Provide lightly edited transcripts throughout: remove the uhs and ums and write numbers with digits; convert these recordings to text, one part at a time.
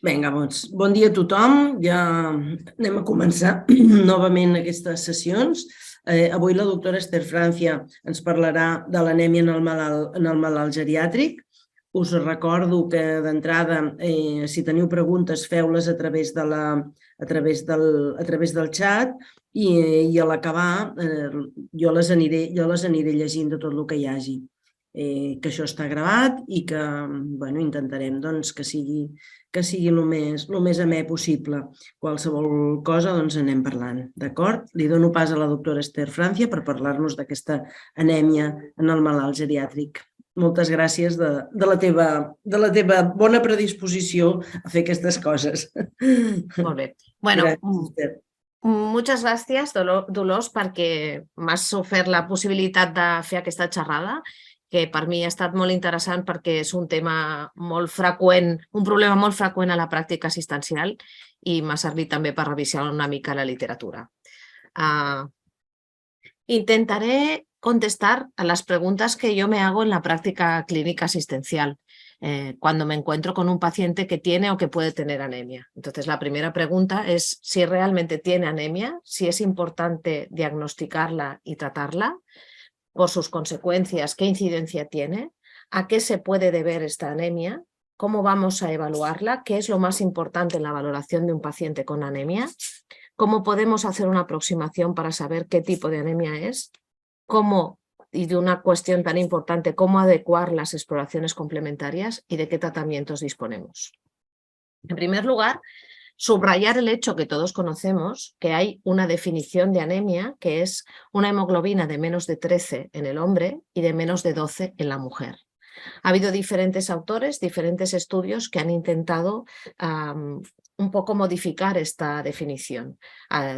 Vinga, doncs, bon dia a tothom. Ja anem a començar novament aquestes sessions. Avui la doctora Esther Francia ens parlarà de l'anèmia en el malalt geriàtric. Us recordo que d'entrada, si teniu preguntes, feu-les a través del xat i a l'acabar jo les aniré llegint de tot el que hi hagi. Que això està gravat i que intentarem que sigui el més amè possible. Qualsevol cosa anem parlant, d'acord? Li dono pas a la doctora Esther Francia per parlar-nos d'aquesta anèmia en el malalt geriàtric. Moltes gràcies de la teva bona predisposició a fer aquestes coses. Molt bé. Bueno, Gràcies, Esther. Moltes gràcies, Dolors, perquè m'has ofert la possibilitat de fer aquesta xerrada, que per mi ha estat molt interessant perquè és un tema molt freqüent, un problema molt freqüent a la pràctica assistencial i m'ha servit també per revisar una mica la literatura. Intentaré contestar a las preguntas que yo me hago en la práctica clínica asistencial cuando me encuentro con un paciente que tiene o que puede tener anemia. Entonces, la primera pregunta es si realmente tiene anemia, si es importante diagnosticarla y tratarla, por sus consecuencias, qué incidencia tiene, a qué se puede deber esta anemia, cómo vamos a evaluarla, qué es lo más importante en la valoración de un paciente con anemia, cómo podemos hacer una aproximación para saber qué tipo de anemia es, cómo, y de una cuestión tan importante, cómo adecuar las exploraciones complementarias y de qué tratamientos disponemos. En primer lugar, subrayar el hecho que todos conocemos, que hay una definición de anemia, que es una hemoglobina de menos de 13 en el hombre y de menos de 12 en la mujer. Ha habido diferentes autores, diferentes estudios que han intentado un poco modificar esta definición,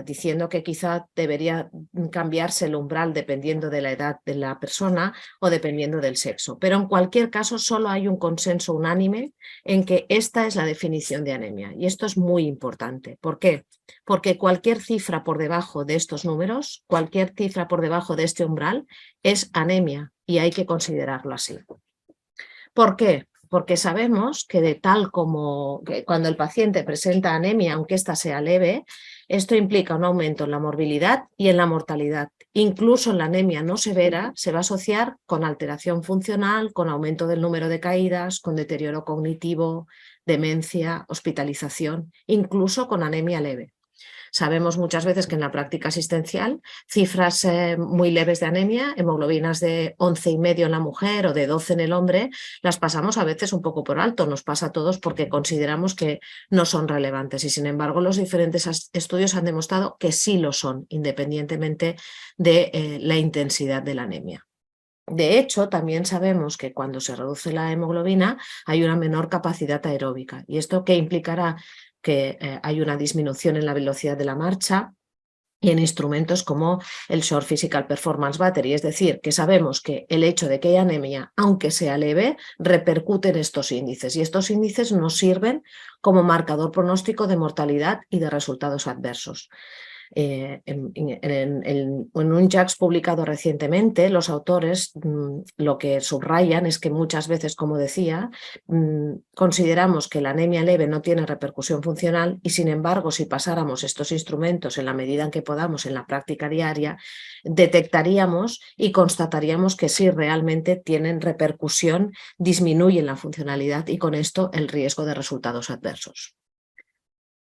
diciendo que quizá debería cambiarse el umbral dependiendo de la edad de la persona o dependiendo del sexo. Pero en cualquier caso solo hay un consenso unánime en que esta es la definición de anemia. Y esto es muy importante. ¿Por qué? Porque cualquier cifra por debajo de estos números, cualquier cifra por debajo de este umbral es anemia y hay que considerarlo así. ¿Por qué? Porque sabemos que cuando el paciente presenta anemia, aunque ésta sea leve, esto implica un aumento en la morbilidad y en la mortalidad. Incluso en la anemia no severa se va a asociar con alteración funcional, con aumento del número de caídas, con deterioro cognitivo, demencia, hospitalización, incluso con anemia leve. Sabemos muchas veces que en la práctica asistencial cifras muy leves de anemia, hemoglobinas de 11,5 en la mujer o de 12 en el hombre, las pasamos a veces un poco por alto, nos pasa a todos porque consideramos que no son relevantes y sin embargo los diferentes estudios han demostrado que sí lo son, independientemente de la intensidad de la anemia. De hecho, también sabemos que cuando se reduce la hemoglobina hay una menor capacidad aeróbica. ¿Y esto qué implicará? Que hay una disminución en la velocidad de la marcha y en instrumentos como el Short Physical Performance Battery, es decir, que sabemos que el hecho de que haya anemia, aunque sea leve, repercute en estos índices y estos índices nos sirven como marcador pronóstico de mortalidad y de resultados adversos. En un JACS publicado recientemente, los autores lo que subrayan es que muchas veces, como decía, consideramos que la anemia leve no tiene repercusión funcional y sin embargo, si pasáramos estos instrumentos en la medida en que podamos en la práctica diaria, detectaríamos y constataríamos que sí realmente tienen repercusión, disminuyen la funcionalidad y con esto el riesgo de resultados adversos.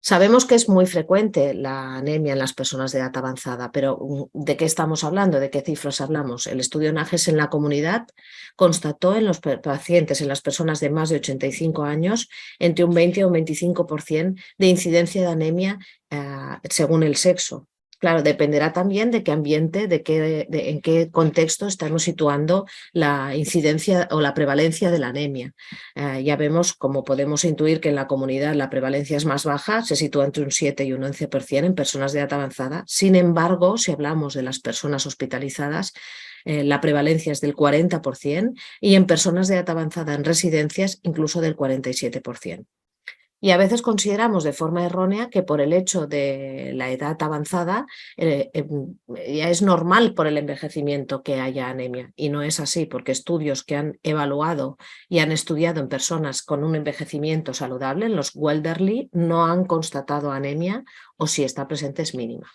Sabemos que es muy frecuente la anemia en las personas de edad avanzada, pero ¿de qué estamos hablando? ¿De qué cifras hablamos? El estudio NAGES en la comunidad constató en los pacientes, en las personas de más de 85 años, entre un 20 o un 25% de incidencia de anemia según el sexo. Claro, dependerá también de qué ambiente, en qué contexto estamos situando la incidencia o la prevalencia de la anemia. Ya vemos, como podemos intuir, que en la comunidad la prevalencia es más baja, se sitúa entre un 7 y un 11% en personas de edad avanzada. Sin embargo, si hablamos de las personas hospitalizadas, la prevalencia es del 40% y en personas de edad avanzada en residencias incluso del 47%. Y a veces consideramos de forma errónea que por el hecho de la edad avanzada ya es normal por el envejecimiento que haya anemia. Y no es así, porque estudios que han evaluado y han estudiado en personas con un envejecimiento saludable, en los Welderly, no han constatado anemia o si está presente es mínima.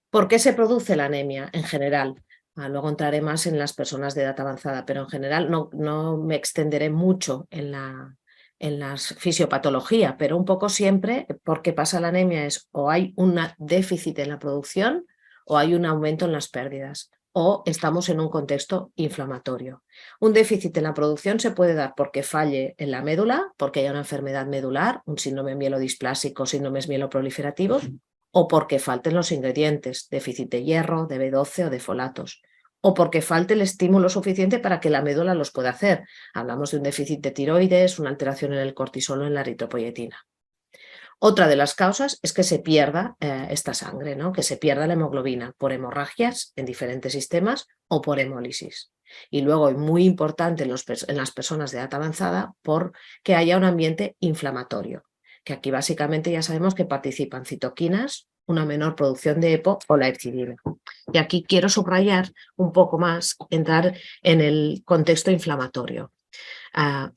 ¿Por qué se produce la anemia en general? Luego entraré más en las personas de edad avanzada, pero en general no me extenderé mucho en la fisiopatología, pero un poco siempre porque pasa la anemia es o hay un déficit en la producción o hay un aumento en las pérdidas o estamos en un contexto inflamatorio. Un déficit en la producción se puede dar porque falle en la médula, porque haya una enfermedad medular, un síndrome mielodisplásico, síndromes mieloproliferativos, o porque falten los ingredientes, déficit de hierro, de B12 o de folatos, o porque falte el estímulo suficiente para que la médula los pueda hacer. Hablamos de un déficit de tiroides, una alteración en el cortisol o en la eritropoyetina. Otra de las causas es que se pierda esta sangre, ¿no? Que se pierda la hemoglobina por hemorragias en diferentes sistemas o por hemólisis. Y luego, muy importante en las personas de edad avanzada, porque haya un ambiente inflamatorio, que aquí básicamente ya sabemos que participan citoquinas, una menor producción de EPO o la epsidina. Y aquí quiero subrayar un poco más, entrar en el contexto inflamatorio.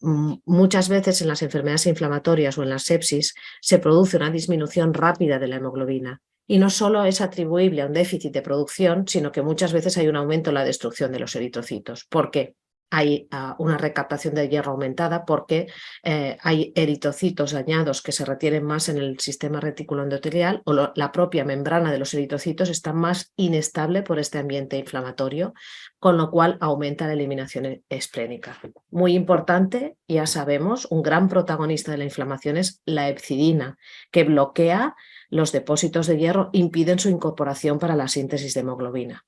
Muchas veces en las enfermedades inflamatorias o en la sepsis se produce una disminución rápida de la hemoglobina y no solo es atribuible a un déficit de producción, sino que muchas veces hay un aumento en la destrucción de los eritrocitos. ¿Por qué? Hay una recaptación de hierro aumentada porque hay eritrocitos dañados que se retienen más en el sistema retículo endotelial o la propia membrana de los eritrocitos está más inestable por este ambiente inflamatorio, con lo cual aumenta la eliminación esplénica. Muy importante, ya sabemos, un gran protagonista de la inflamación es la epsidina, que bloquea los depósitos de hierro, impiden su incorporación para la síntesis de hemoglobina.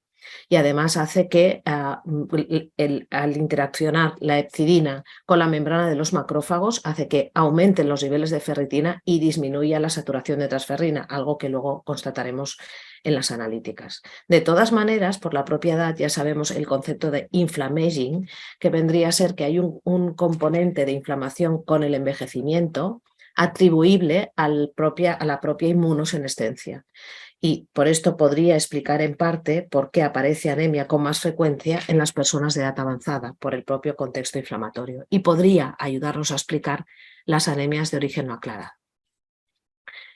Y además hace que al interaccionar la epsidina con la membrana de los macrófagos hace que aumenten los niveles de ferritina y disminuya la saturación de transferrina, algo que luego constataremos en las analíticas. De todas maneras, por la propia edad ya sabemos el concepto de inflammaging, que vendría a ser que hay un componente de inflamación con el envejecimiento atribuible a la propia inmunosenescencia. Y por esto podría explicar en parte por qué aparece anemia con más frecuencia en las personas de edad avanzada, por el propio contexto inflamatorio. Y podría ayudarnos a explicar las anemias de origen no aclarado.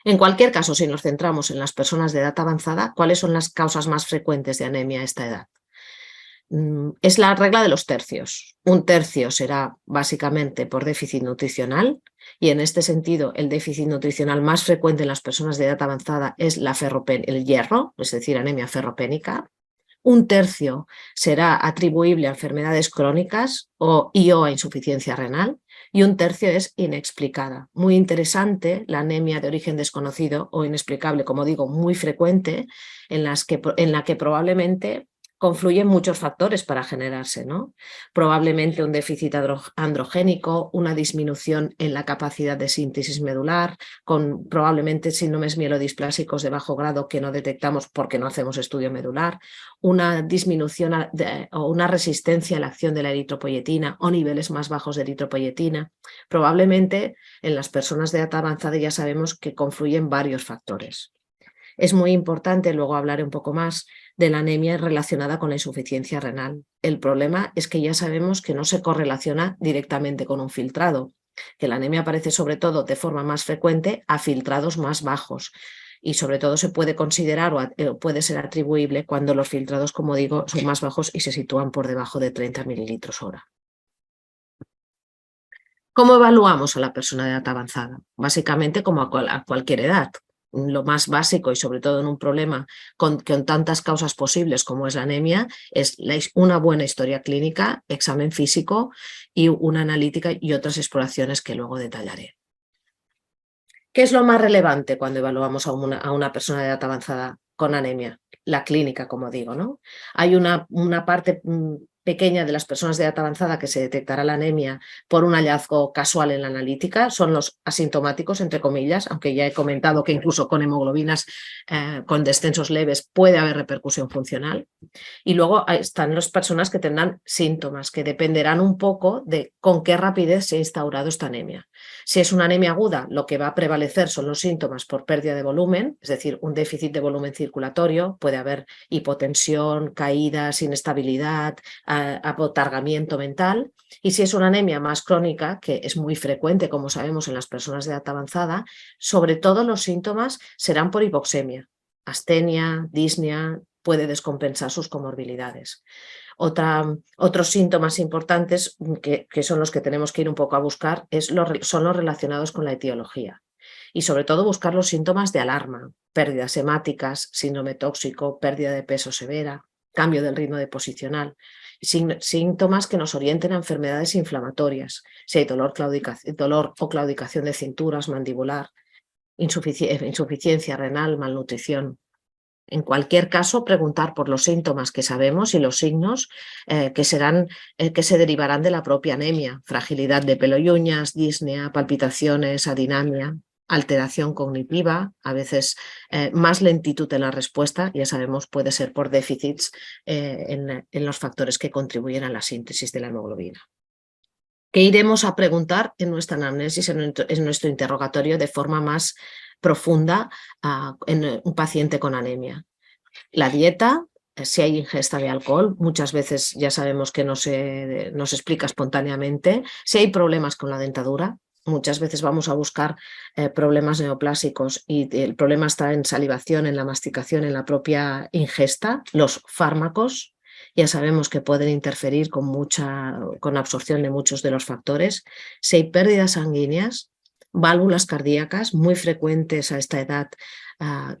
En cualquier caso, si nos centramos en las personas de edad avanzada, ¿cuáles son las causas más frecuentes de anemia a esta edad? Es la regla de los tercios. Un tercio será básicamente por déficit nutricional y en este sentido el déficit nutricional más frecuente en las personas de edad avanzada es el hierro, es decir, anemia ferropénica. Un tercio será atribuible a enfermedades crónicas o a insuficiencia renal y un tercio es inexplicada. Muy interesante la anemia de origen desconocido o inexplicable, como digo, muy frecuente, en la que probablemente confluyen muchos factores para generarse, ¿no? Probablemente un déficit androgénico, una disminución en la capacidad de síntesis medular, con probablemente síndromes mielodisplásicos de bajo grado que no detectamos porque no hacemos estudio medular, una disminución o una resistencia a la acción de la eritropoyetina o niveles más bajos de eritropoyetina. Probablemente en las personas de edad avanzada ya sabemos que confluyen varios factores. Es muy importante, luego hablaré un poco más, de la anemia relacionada con la insuficiencia renal. El problema es que ya sabemos que no se correlaciona directamente con un filtrado, que la anemia aparece sobre todo de forma más frecuente a filtrados más bajos y sobre todo se puede considerar o puede ser atribuible cuando los filtrados, como digo, son más bajos y se sitúan por debajo de 30 mililitros hora. ¿Cómo evaluamos a la persona de edad avanzada? Básicamente como a cualquier edad. Lo más básico y sobre todo en un problema con tantas causas posibles como es la anemia es una buena historia clínica, examen físico y una analítica y otras exploraciones que luego detallaré. ¿Qué es lo más relevante cuando evaluamos a una persona de edad avanzada con anemia? La clínica, como digo, ¿no? Hay una parte pequeña de las personas de edad avanzada que se detectará la anemia por un hallazgo casual en la analítica son los asintomáticos, entre comillas, aunque ya he comentado que incluso con hemoglobinas con descensos leves puede haber repercusión funcional. Y luego están las personas que tendrán síntomas que dependerán un poco de con qué rapidez se ha instaurado esta anemia. Si es una anemia aguda, lo que va a prevalecer son los síntomas por pérdida de volumen, es decir, un déficit de volumen circulatorio, puede haber hipotensión, caídas, inestabilidad, abotargamiento mental. Y si es una anemia más crónica, que es muy frecuente, como sabemos, en las personas de edad avanzada, sobre todo los síntomas serán por hipoxemia, astenia, disnea, puede descompensar sus comorbilidades. Otros síntomas importantes que son los que tenemos que ir un poco a buscar son los relacionados con la etiología. Y sobre todo buscar los síntomas de alarma, pérdidas hemáticas, síndrome tóxico, pérdida de peso severa, cambio del ritmo deposicional, síntomas que nos orienten a enfermedades inflamatorias, si hay dolor o claudicación de cinturas, mandibular, insuficiencia renal, malnutrición. En cualquier caso, preguntar por los síntomas que sabemos y los signos que se derivarán de la propia anemia, fragilidad de pelo y uñas, disnea, palpitaciones, adinamia, alteración cognitiva, a veces más lentitud en la respuesta, ya sabemos, puede ser por déficits en los factores que contribuyen a la síntesis de la hemoglobina. ¿Qué iremos a preguntar en nuestra anamnesis, en nuestro interrogatorio de forma más profunda en un paciente con anemia? La dieta, si hay ingesta de alcohol, muchas veces ya sabemos que no se explica espontáneamente. Si hay problemas con la dentadura, muchas veces vamos a buscar problemas neoplásicos y el problema está en salivación, en la masticación, en la propia ingesta. Los fármacos ya sabemos que pueden interferir con absorción de muchos de los factores. Si hay pérdidas sanguíneas, válvulas cardíacas muy frecuentes a esta edad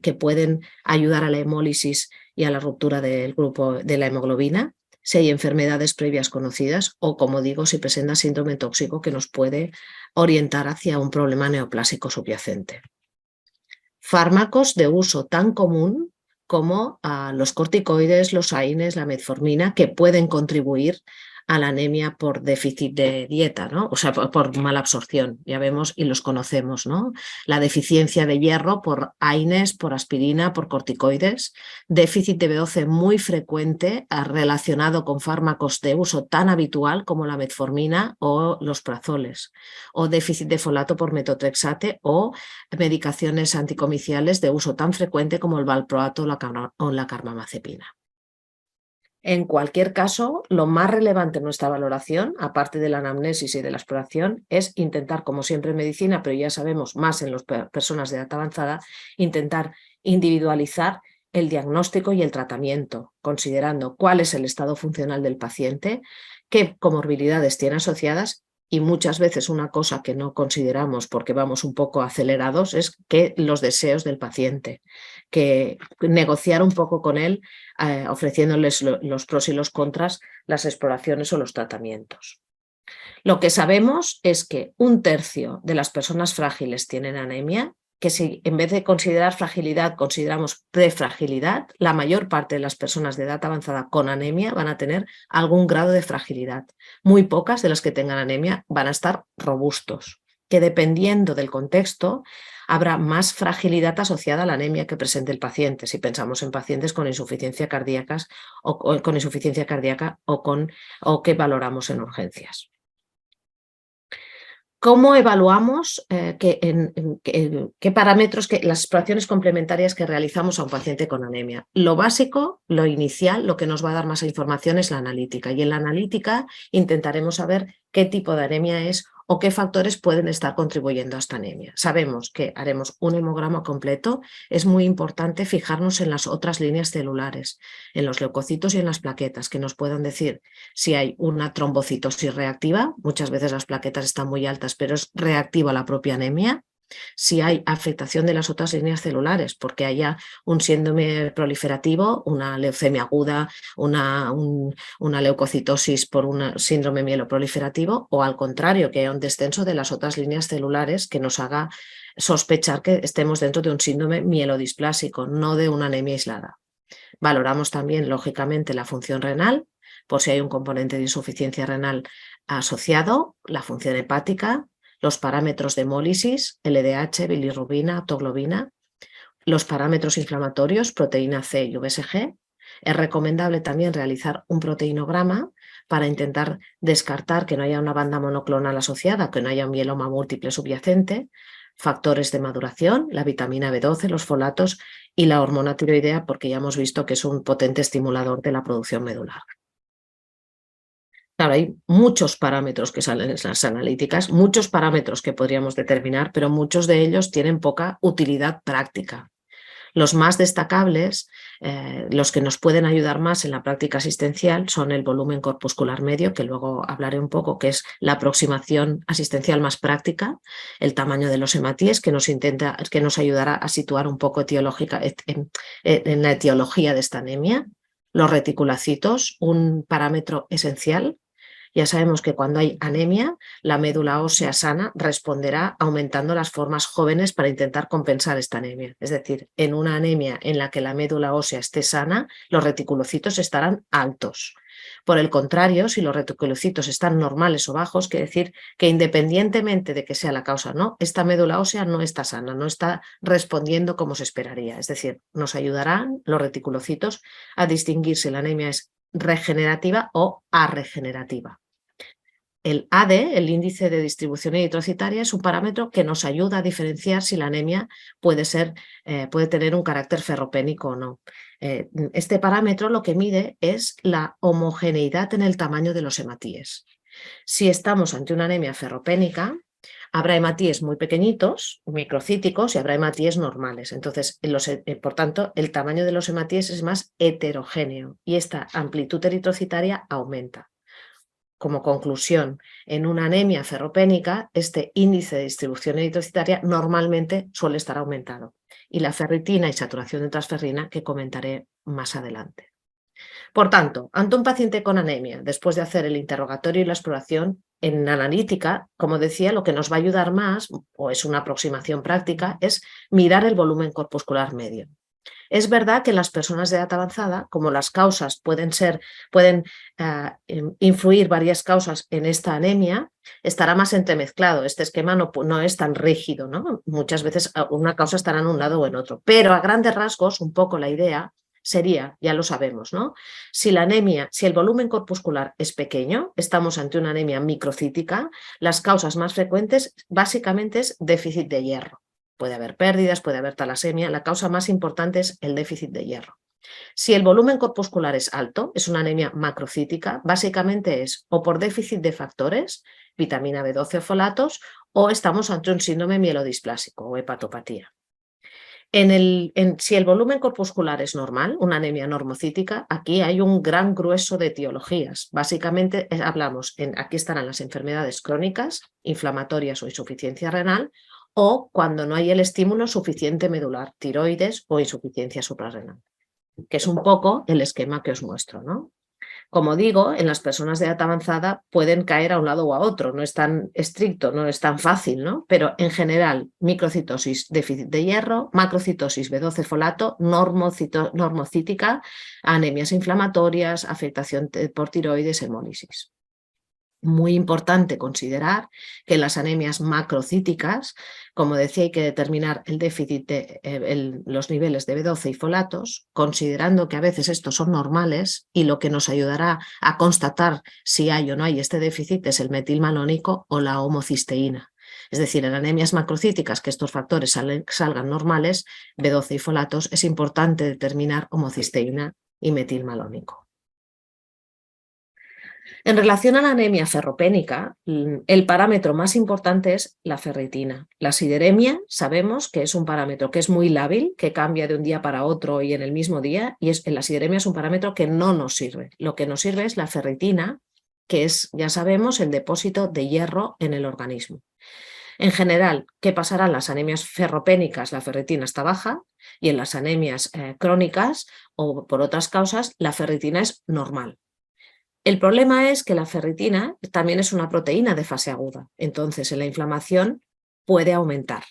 que pueden ayudar a la hemólisis y a la ruptura del grupo de la hemoglobina, si hay enfermedades previas conocidas o, como digo, si presenta síndrome tóxico que nos puede orientar hacia un problema neoplásico subyacente. Fármacos de uso tan común como los corticoides, los AINES, la metformina, que pueden contribuir a la anemia por déficit de dieta, ¿no? O sea, por mala absorción, ya vemos y los conocemos, ¿no? La deficiencia de hierro por AINES, por aspirina, por corticoides, déficit de B12 muy frecuente relacionado con fármacos de uso tan habitual como la metformina o los prazoles, o déficit de folato por metotrexate o medicaciones anticomiciales de uso tan frecuente como el valproato o la carbamazepina. En cualquier caso, lo más relevante en nuestra valoración, aparte de la anamnesis y de la exploración, es intentar, como siempre en medicina, pero ya sabemos más en las personas de edad avanzada, intentar individualizar el diagnóstico y el tratamiento, considerando cuál es el estado funcional del paciente, qué comorbilidades tiene asociadas. Y muchas veces una cosa que no consideramos porque vamos un poco acelerados es que los deseos del paciente, que negociar un poco con él, ofreciéndoles los pros y los contras, las exploraciones o los tratamientos. Lo que sabemos es que 1/3 de las personas frágiles tienen anemia, que si en vez de considerar fragilidad consideramos prefragilidad, la mayor parte de las personas de edad avanzada con anemia van a tener algún grado de fragilidad. Muy pocas de las que tengan anemia van a estar robustos, que dependiendo del contexto habrá más fragilidad asociada a la anemia que presente el paciente, si pensamos en pacientes con insuficiencia cardíaca o que valoramos en urgencias. ¿Cómo evaluamos qué parámetros, las exploraciones complementarias que realizamos a un paciente con anemia? Lo básico, lo inicial, lo que nos va a dar más información es la analítica. Y en la analítica intentaremos saber qué tipo de anemia es o qué factores pueden estar contribuyendo a esta anemia. Sabemos que haremos un hemograma completo. Es muy importante fijarnos en las otras líneas celulares, en los leucocitos y en las plaquetas, que nos puedan decir si hay una trombocitosis reactiva. Muchas veces las plaquetas están muy altas, pero es reactiva a la propia anemia. Si hay afectación de las otras líneas celulares, porque haya un síndrome proliferativo, una leucemia aguda, una leucocitosis por un síndrome mieloproliferativo, o al contrario, que haya un descenso de las otras líneas celulares que nos haga sospechar que estemos dentro de un síndrome mielodisplásico, no de una anemia aislada. Valoramos también, lógicamente, la función renal, por si hay un componente de insuficiencia renal asociado, la función hepática, los parámetros de hemólisis, LDH, bilirrubina, aptoglobina, los parámetros inflamatorios, proteína C y VSG. Es recomendable también realizar un proteinograma para intentar descartar que no haya una banda monoclonal asociada, que no haya un mieloma múltiple subyacente, factores de maduración, la vitamina B12, los folatos y la hormona tiroidea, porque ya hemos visto que es un potente estimulador de la producción medular. Claro, hay muchos parámetros que salen en las analíticas, muchos parámetros que podríamos determinar, pero muchos de ellos tienen poca utilidad práctica. Los más destacables, los que nos pueden ayudar más en la práctica asistencial, son el volumen corpuscular medio, que luego hablaré un poco, que es la aproximación asistencial más práctica, el tamaño de los hematíes, que nos ayudará a situar un poco en la etiología de esta anemia, los reticulocitos, un parámetro esencial. Ya sabemos que cuando hay anemia, la médula ósea sana responderá aumentando las formas jóvenes para intentar compensar esta anemia. Es decir, en una anemia en la que la médula ósea esté sana, los reticulocitos estarán altos. Por el contrario, si los reticulocitos están normales o bajos, quiere decir que independientemente de que sea la causa o no, esta médula ósea no está sana, no está respondiendo como se esperaría. Es decir, nos ayudarán los reticulocitos a distinguir si la anemia es regenerativa o arregenerativa. El AD, el índice de distribución eritrocitaria, es un parámetro que nos ayuda a diferenciar si la anemia puede tener un carácter ferropénico o no. Este parámetro lo que mide es la homogeneidad en el tamaño de los hematíes. Si estamos ante una anemia ferropénica, habrá hematíes muy pequeñitos, microcíticos, y habrá hematíes normales. Entonces, por tanto, el tamaño de los hematíes es más heterogéneo y esta amplitud eritrocitaria aumenta. Como conclusión, en una anemia ferropénica, este índice de distribución eritrocitaria normalmente suele estar aumentado, y la ferritina y saturación de transferrina, que comentaré más adelante. Por tanto, ante un paciente con anemia, después de hacer el interrogatorio y la exploración, en analítica, como decía, lo que nos va a ayudar más, o es una aproximación práctica, es mirar el volumen corpuscular medio. Es verdad que en las personas de edad avanzada, como las causas pueden influir varias causas en esta anemia, estará más entremezclado. Este esquema no es tan rígido, ¿no? Muchas veces una causa estará en un lado o en otro, pero a grandes rasgos, un poco la idea sería, ya lo sabemos, ¿no? Si el volumen corpuscular es pequeño, estamos ante una anemia microcítica, las causas más frecuentes básicamente es déficit de hierro. Puede haber pérdidas, puede haber talasemia, la causa más importante es el déficit de hierro. Si el volumen corpuscular es alto, es una anemia macrocítica, básicamente es o por déficit de factores, vitamina B12 o folatos, o estamos ante un síndrome mielodisplásico o hepatopatía. Si el volumen corpuscular es normal, una anemia normocítica, aquí hay un gran grueso de etiologías. Básicamente aquí estarán las enfermedades crónicas, inflamatorias o insuficiencia renal, o cuando no hay el estímulo suficiente medular, tiroides o insuficiencia suprarrenal, que es un poco el esquema que os muestro, ¿no? Como digo, en las personas de edad avanzada pueden caer a un lado o a otro, no es tan estricto, no es tan fácil, ¿no? Pero en general, microcitosis, déficit de hierro, macrocitosis, B12 folato, normocítica, anemias inflamatorias, afectación por tiroides, hemólisis. Muy importante considerar que las anemias macrocíticas, como decía, hay que determinar el déficit los niveles de B12 y folatos, considerando que a veces estos son normales y lo que nos ayudará a constatar si hay o no hay este déficit es el metilmalónico o la homocisteína. Es decir, en anemias macrocíticas que estos factores salgan normales, B12 y folatos, es importante determinar homocisteína y metilmalónico. En relación a la anemia ferropénica, el parámetro más importante es la ferritina. La sideremia sabemos que es un parámetro que es muy lábil, que cambia de un día para otro y en el mismo día, y la sideremia es un parámetro que no nos sirve. Lo que nos sirve es la ferritina, que es, ya sabemos, el depósito de hierro en el organismo. En general, ¿qué pasará en las anemias ferropénicas? La ferritina está baja, y en las anemias crónicas o por otras causas la ferritina es normal. El problema es que la ferritina también es una proteína de fase aguda, entonces en la inflamación puede aumentar.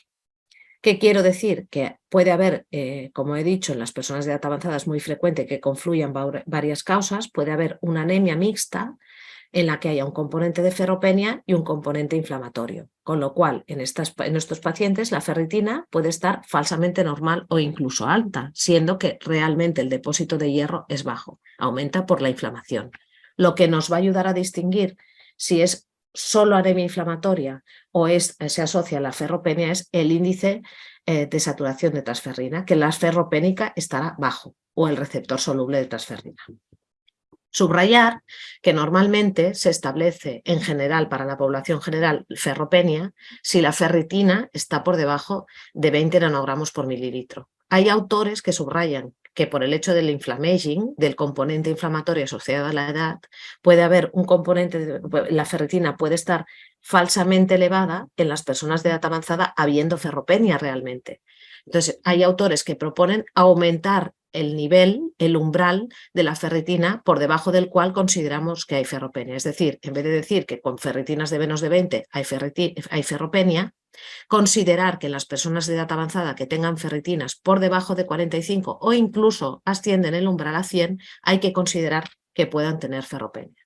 ¿Qué quiero decir? Que puede haber, como he dicho, en las personas de edad avanzada es muy frecuente que confluyan varias causas, puede haber una anemia mixta en la que haya un componente de ferropenia y un componente inflamatorio, con lo cual en estos pacientes la ferritina puede estar falsamente normal o incluso alta, siendo que realmente el depósito de hierro es bajo, aumenta por la inflamación. Lo que nos va a ayudar a distinguir si es solo anemia inflamatoria o se asocia a la ferropenia es el índice de saturación de transferrina, que la ferropénica estará bajo o el receptor soluble de transferrina. Subrayar que normalmente se establece en general para la población general ferropenia si la ferritina está por debajo de 20 nanogramos por mililitro. Hay autores que subrayan que por el hecho del inflammaging, del componente inflamatorio asociado a la edad, puede haber un componente, la ferritina puede estar falsamente elevada en las personas de edad avanzada habiendo ferropenia realmente. Entonces, hay autores que proponen aumentar el nivel, el umbral de la ferritina por debajo del cual consideramos que hay ferropenia. Es decir, en vez de decir que con ferritinas de menos de 20 hay ferropenia, considerar que las personas de edad avanzada que tengan ferritinas por debajo de 45 o incluso ascienden el umbral a 100, hay que considerar que puedan tener ferropenia.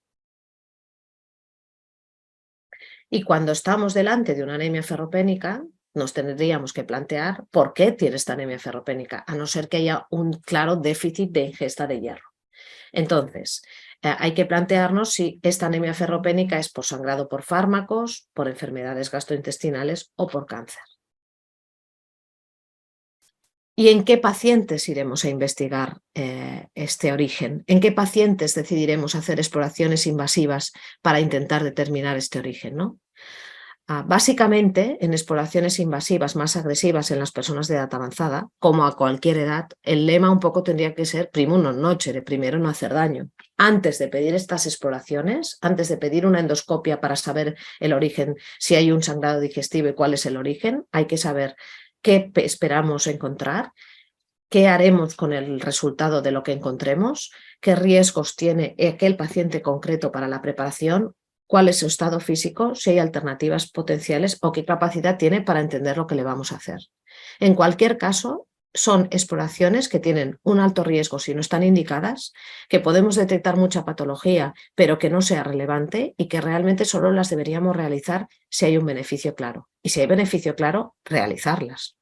Y cuando estamos delante de una anemia ferropénica, nos tendríamos que plantear por qué tiene esta anemia ferropénica, a no ser que haya un claro déficit de ingesta de hierro. Entonces, hay que plantearnos si esta anemia ferropénica es por sangrado por fármacos, por enfermedades gastrointestinales o por cáncer. ¿Y en qué pacientes iremos a investigar este origen? ¿En qué pacientes decidiremos hacer exploraciones invasivas para intentar determinar este origen, ¿no? Básicamente, en exploraciones invasivas más agresivas en las personas de edad avanzada, como a cualquier edad, el lema un poco tendría que ser primum non nocere, primero no hacer daño. Antes de pedir estas exploraciones, antes de pedir una endoscopia para saber el origen, si hay un sangrado digestivo y cuál es el origen, hay que saber qué esperamos encontrar, qué haremos con el resultado de lo que encontremos, qué riesgos tiene aquel paciente concreto para la preparación, cuál es su estado físico, si hay alternativas potenciales o qué capacidad tiene para entender lo que le vamos a hacer. En cualquier caso, son exploraciones que tienen un alto riesgo si no están indicadas, que podemos detectar mucha patología, pero que no sea relevante y que realmente solo las deberíamos realizar si hay un beneficio claro. Y si hay beneficio claro, realizarlas.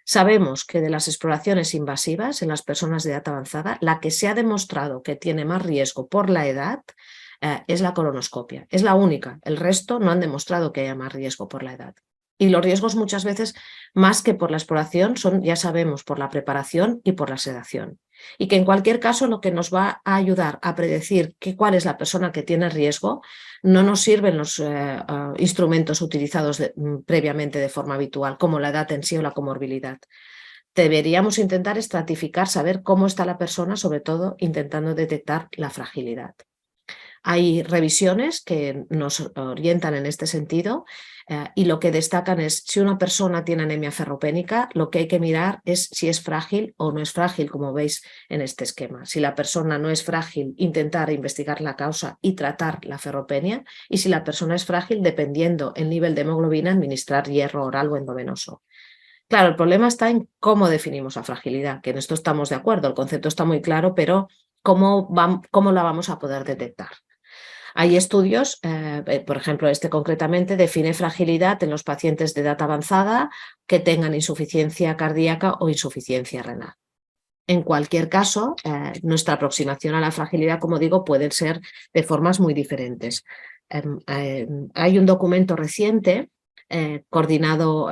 Sabemos que de las exploraciones invasivas en las personas de edad avanzada, la que se ha demostrado que tiene más riesgo por la edad es la colonoscopia. Es la única. El resto no han demostrado que haya más riesgo por la edad. Y los riesgos muchas veces, más que por la exploración, son, ya sabemos, por la preparación y por la sedación. Y que en cualquier caso lo que nos va a ayudar a predecir cuál es la persona que tiene riesgo, no nos sirven los instrumentos utilizados previamente de forma habitual, como la edad en sí o la comorbilidad. Deberíamos intentar estratificar, saber cómo está la persona, sobre todo intentando detectar la fragilidad. Hay revisiones que nos orientan en este sentido y lo que destacan es si una persona tiene anemia ferropénica, lo que hay que mirar es si es frágil o no es frágil, como veis en este esquema. Si la persona no es frágil, intentar investigar la causa y tratar la ferropenia, y si la persona es frágil, dependiendo el nivel de hemoglobina, administrar hierro oral o endovenoso. Claro, el problema está en cómo definimos la fragilidad, que en esto estamos de acuerdo, el concepto está muy claro, pero ¿cómo la vamos a poder detectar? Hay estudios, por ejemplo, este concretamente define fragilidad en los pacientes de edad avanzada que tengan insuficiencia cardíaca o insuficiencia renal. En cualquier caso, nuestra aproximación a la fragilidad, como digo, puede ser de formas muy diferentes. Hay un documento reciente coordinado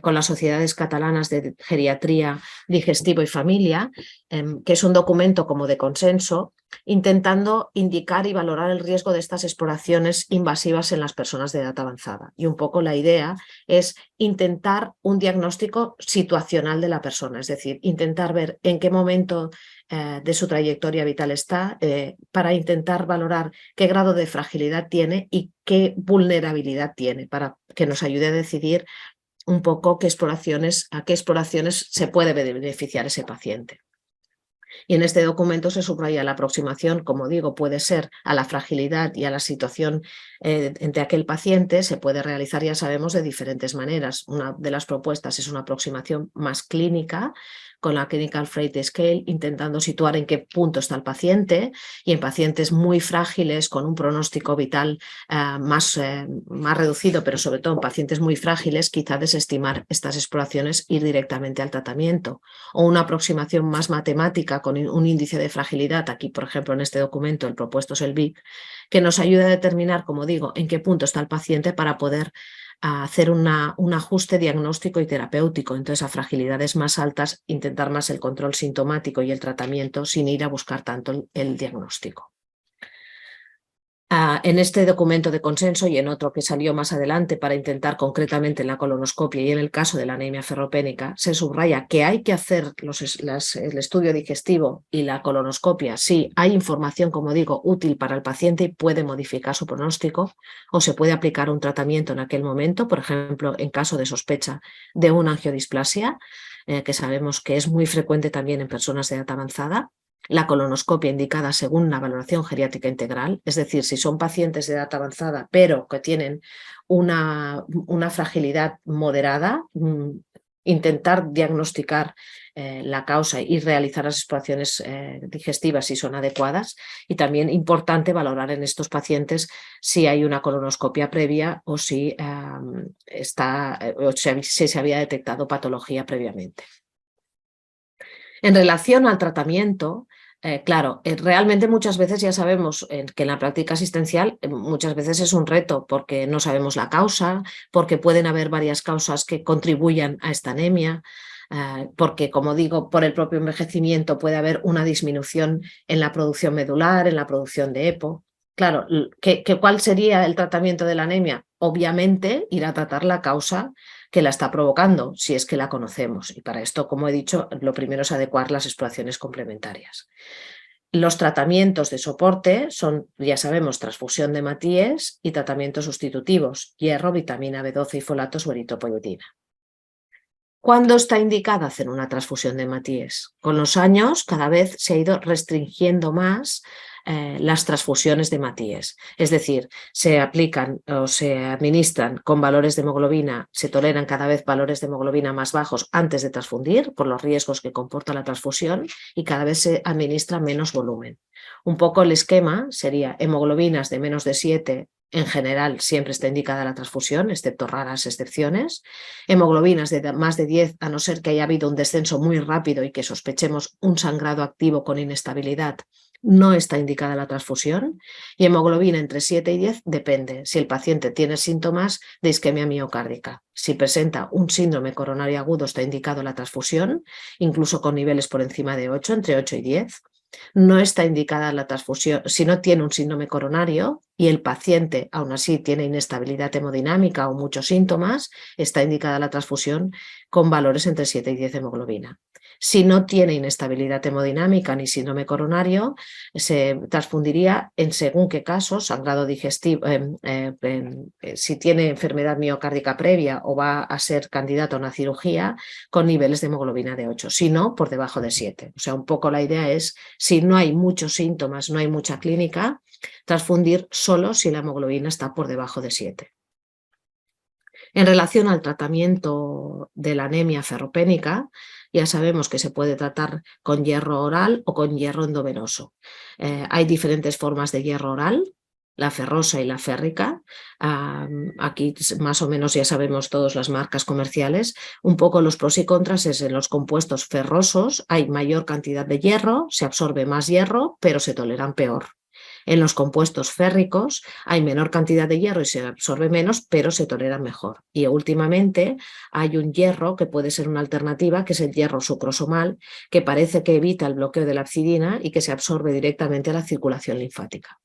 con las sociedades catalanas de geriatría, digestivo y familia, que es un documento como de consenso, intentando indicar y valorar el riesgo de estas exploraciones invasivas en las personas de edad avanzada. Y un poco la idea es intentar un diagnóstico situacional de la persona, es decir, intentar ver en qué momento de su trayectoria vital está para intentar valorar qué grado de fragilidad tiene y qué vulnerabilidad tiene para que nos ayude a decidir un poco a qué exploraciones se puede beneficiar ese paciente. Y en este documento se subraya la aproximación, como digo, puede ser a la fragilidad y a la situación entre aquel paciente, se puede realizar, ya sabemos, de diferentes maneras. Una de las propuestas es una aproximación más clínica, con la Clinical Freight Scale, intentando situar en qué punto está el paciente, y en pacientes muy frágiles, con un pronóstico vital más reducido, pero sobre todo en pacientes muy frágiles, quizá desestimar estas exploraciones, ir directamente al tratamiento. O una aproximación más matemática con un índice de fragilidad, aquí por ejemplo en este documento el propuesto es el BIP, que nos ayuda a determinar, como digo, en qué punto está el paciente para poder hacer un ajuste diagnóstico y terapéutico. Entonces, a fragilidades más altas, intentar más el control sintomático y el tratamiento sin ir a buscar tanto el diagnóstico. En este documento de consenso y en otro que salió más adelante para intentar concretamente en la colonoscopia y en el caso de la anemia ferropénica, se subraya que hay que hacer el estudio digestivo y la colonoscopia si hay información, como digo, útil para el paciente y puede modificar su pronóstico, o se puede aplicar un tratamiento en aquel momento, por ejemplo, en caso de sospecha de una angiodisplasia, que sabemos que es muy frecuente también en personas de edad avanzada. La colonoscopia indicada según la valoración geriátrica integral, es decir, si son pacientes de edad avanzada pero que tienen una fragilidad moderada, intentar diagnosticar la causa y realizar las exploraciones digestivas si son adecuadas, y también importante valorar en estos pacientes si hay una colonoscopia previa o si se había detectado patología previamente. En relación al tratamiento, claro, realmente muchas veces ya sabemos que en la práctica asistencial muchas veces es un reto porque no sabemos la causa, porque pueden haber varias causas que contribuyan a esta anemia, porque, como digo, por el propio envejecimiento puede haber una disminución en la producción medular, en la producción de EPO. Claro, ¿cuál sería el tratamiento de la anemia? Obviamente ir a tratar la causa que la está provocando, si es que la conocemos. Y para esto, como he dicho, lo primero es adecuar las exploraciones complementarias. Los tratamientos de soporte son, ya sabemos, transfusión de Matíes y tratamientos sustitutivos, hierro, vitamina B12 y folatos o eritropoyetina. ¿Cuándo está indicada hacer una transfusión de Matíes? Con los años cada vez se ha ido restringiendo más las transfusiones de Matíes. Es decir, se aplican o se administran con valores de hemoglobina, se toleran cada vez valores de hemoglobina más bajos antes de transfundir por los riesgos que comporta la transfusión, y cada vez se administra menos volumen. Un poco el esquema sería hemoglobinas de menos de 7. En general siempre está indicada la transfusión, excepto raras excepciones. Hemoglobinas de más de 10, a no ser que haya habido un descenso muy rápido y que sospechemos un sangrado activo con inestabilidad, no está indicada la transfusión. Y hemoglobina entre 7 y 10 depende si el paciente tiene síntomas de isquemia miocárdica. Si presenta un síndrome coronario agudo está indicado la transfusión, incluso con niveles por encima de 8, entre 8 y 10. No está indicada la transfusión si no tiene un síndrome coronario y el paciente aún así tiene inestabilidad hemodinámica o muchos síntomas, está indicada la transfusión con valores entre 7 y 10 de hemoglobina. Si no tiene inestabilidad hemodinámica ni síndrome coronario, se transfundiría en según qué casos, sangrado digestivo, si tiene enfermedad miocárdica previa o va a ser candidato a una cirugía, con niveles de hemoglobina de 8, si no, por debajo de 7. O sea, un poco la idea es, si no hay muchos síntomas, no hay mucha clínica, transfundir solo si la hemoglobina está por debajo de 7. En relación al tratamiento de la anemia ferropénica, ya sabemos que se puede tratar con hierro oral o con hierro endovenoso. Hay diferentes formas de hierro oral, la ferrosa y la férrica. Aquí más o menos ya sabemos todas las marcas comerciales. Un poco los pros y contras es en los compuestos ferrosos hay mayor cantidad de hierro, se absorbe más hierro, pero se toleran peor. En los compuestos férricos hay menor cantidad de hierro y se absorbe menos, pero se tolera mejor. Y últimamente hay un hierro que puede ser una alternativa, que es el hierro sucrosomal, que parece que evita el bloqueo de la hepcidina y que se absorbe directamente a la circulación linfática.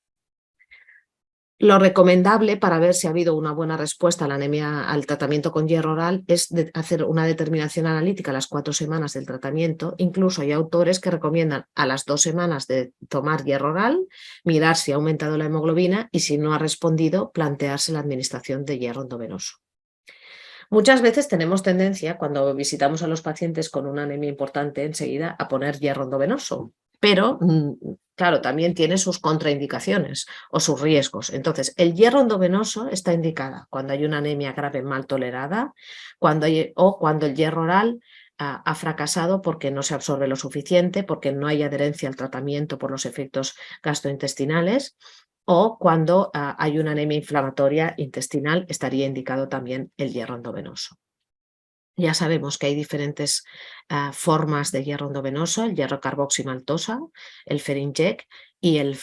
Lo recomendable para ver si ha habido una buena respuesta a la anemia, al tratamiento con hierro oral, es hacer una determinación analítica a las 4 semanas del tratamiento. Incluso hay autores que recomiendan a las 2 semanas de tomar hierro oral, mirar si ha aumentado la hemoglobina y, si no ha respondido, plantearse la administración de hierro endovenoso. Muchas veces tenemos tendencia, cuando visitamos a los pacientes con una anemia importante, enseguida a poner hierro endovenoso, pero claro, también tiene sus contraindicaciones o sus riesgos. Entonces, el hierro endovenoso está indicada cuando hay una anemia grave mal tolerada o cuando el hierro oral ha fracasado porque no se absorbe lo suficiente, porque no hay adherencia al tratamiento por los efectos gastrointestinales, o cuando hay una anemia inflamatoria intestinal, estaría indicado también el hierro endovenoso. Ya sabemos que hay diferentes formas de hierro endovenoso, el hierro carboximaltosa, el Ferinject y el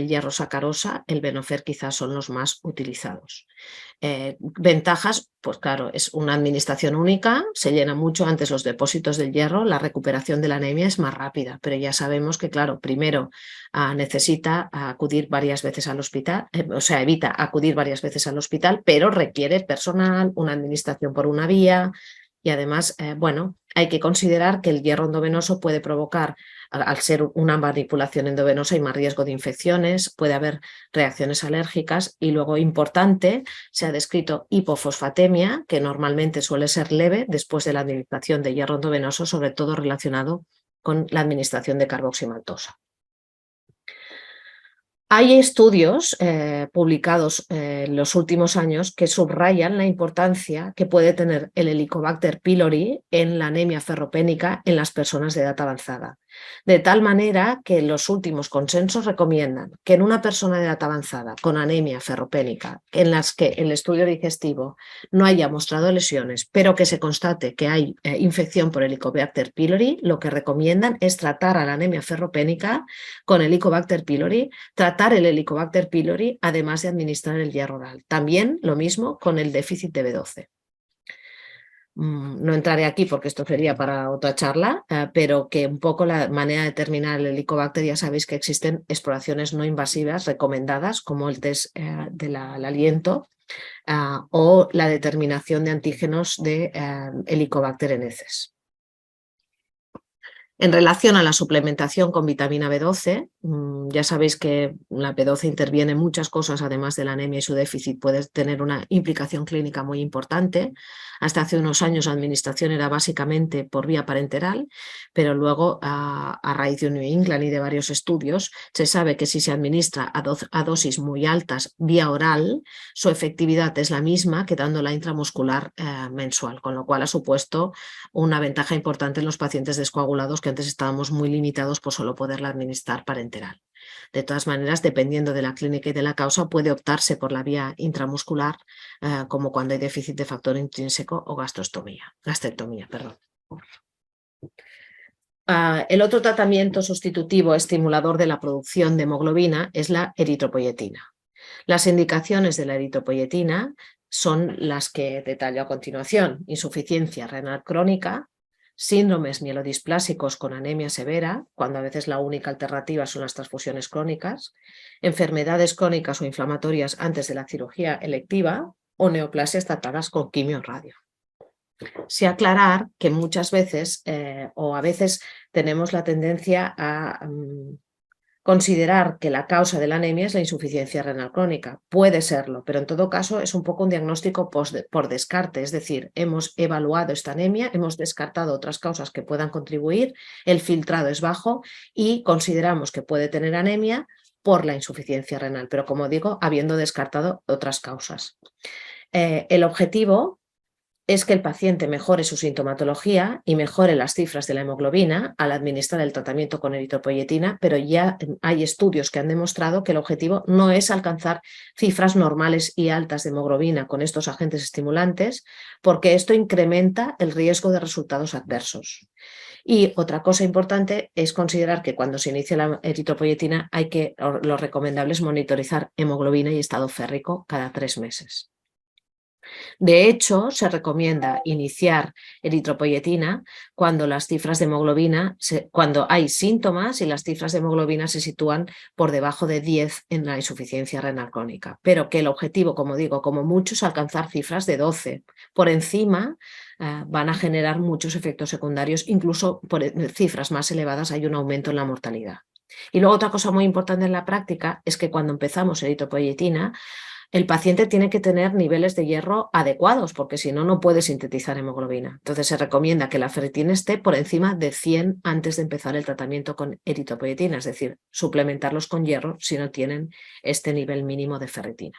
hierro sacarosa, el Venofer quizás son los más utilizados. Ventajas, pues claro, es una administración única, se llena mucho antes los depósitos del hierro, la recuperación de la anemia es más rápida, pero ya sabemos que, claro, primero necesita acudir varias veces al hospital, o sea, evita acudir varias veces al hospital, pero requiere personal, una administración por una vía. Y además, bueno, hay que considerar que el hierro endovenoso puede provocar, al ser una manipulación endovenosa, hay más riesgo de infecciones, puede haber reacciones alérgicas y luego, importante, se ha descrito hipofosfatemia, que normalmente suele ser leve después de la administración de hierro endovenoso, sobre todo relacionado con la administración de carboximaltosa. Hay estudios publicados en los últimos años que subrayan la importancia que puede tener el Helicobacter pylori en la anemia ferropénica en las personas de edad avanzada. De tal manera que los últimos consensos recomiendan que en una persona de edad avanzada con anemia ferropénica, en las que el estudio digestivo no haya mostrado lesiones, pero que se constate que hay infección por Helicobacter pylori, lo que recomiendan es tratar a la anemia ferropénica con Helicobacter pylori, tratar el Helicobacter pylori, además de administrar el hierro oral. También lo mismo con el déficit de B12. No entraré aquí porque esto sería para otra charla, pero que un poco la manera de determinar el Helicobacter, ya sabéis que existen exploraciones no invasivas recomendadas, como el test del aliento o la determinación de antígenos de Helicobacter en heces. En relación a la suplementación con vitamina B12, ya sabéis que la B12 interviene en muchas cosas, además de la anemia y su déficit puede tener una implicación clínica muy importante. Hasta hace unos años la administración era básicamente por vía parenteral, pero luego a raíz de New England y de varios estudios se sabe que si se administra a dosis muy altas vía oral, su efectividad es la misma que dándola intramuscular mensual, con lo cual ha supuesto una ventaja importante en los pacientes descoagulados que antes estábamos muy limitados por solo poderla administrar parenteral. De todas maneras, dependiendo de la clínica y de la causa, puede optarse por la vía intramuscular, como cuando hay déficit de factor intrínseco o gastrectomía. El otro tratamiento sustitutivo estimulador de la producción de hemoglobina es la eritropoyetina. Las indicaciones de la eritropoyetina son las que detallo a continuación: insuficiencia renal crónica, síndromes mielodisplásicos con anemia severa, cuando a veces la única alternativa son las transfusiones crónicas, enfermedades crónicas o inflamatorias antes de la cirugía electiva o neoplasias tratadas con quimio radio. Sí aclarar que muchas veces o a veces tenemos la tendencia a considerar que la causa de la anemia es la insuficiencia renal crónica. Puede serlo, pero en todo caso es un poco un diagnóstico por descarte, es decir, hemos evaluado esta anemia, hemos descartado otras causas que puedan contribuir, el filtrado es bajo y consideramos que puede tener anemia por la insuficiencia renal, pero como digo, habiendo descartado otras causas. El objetivo es que el paciente mejore su sintomatología y mejore las cifras de la hemoglobina al administrar el tratamiento con eritropoyetina, pero ya hay estudios que han demostrado que el objetivo no es alcanzar cifras normales y altas de hemoglobina con estos agentes estimulantes, porque esto incrementa el riesgo de resultados adversos. Y otra cosa importante es considerar que cuando se inicia la eritropoyetina lo recomendable es monitorizar hemoglobina y estado férrico cada 3 meses. De hecho, se recomienda iniciar eritropoyetina cuando las cifras de hemoglobina, cuando hay síntomas y las cifras de hemoglobina se sitúan por debajo de 10 en la insuficiencia renal crónica, pero que el objetivo, como digo, como mucho es alcanzar cifras de 12. Por encima van a generar muchos efectos secundarios, incluso por cifras más elevadas hay un aumento en la mortalidad. Y luego otra cosa muy importante en la práctica es que cuando empezamos eritropoyetina, el paciente tiene que tener niveles de hierro adecuados, porque si no, no puede sintetizar hemoglobina. Entonces se recomienda que la ferritina esté por encima de 100 antes de empezar el tratamiento con eritropoyetina, es decir, suplementarlos con hierro si no tienen este nivel mínimo de ferritina.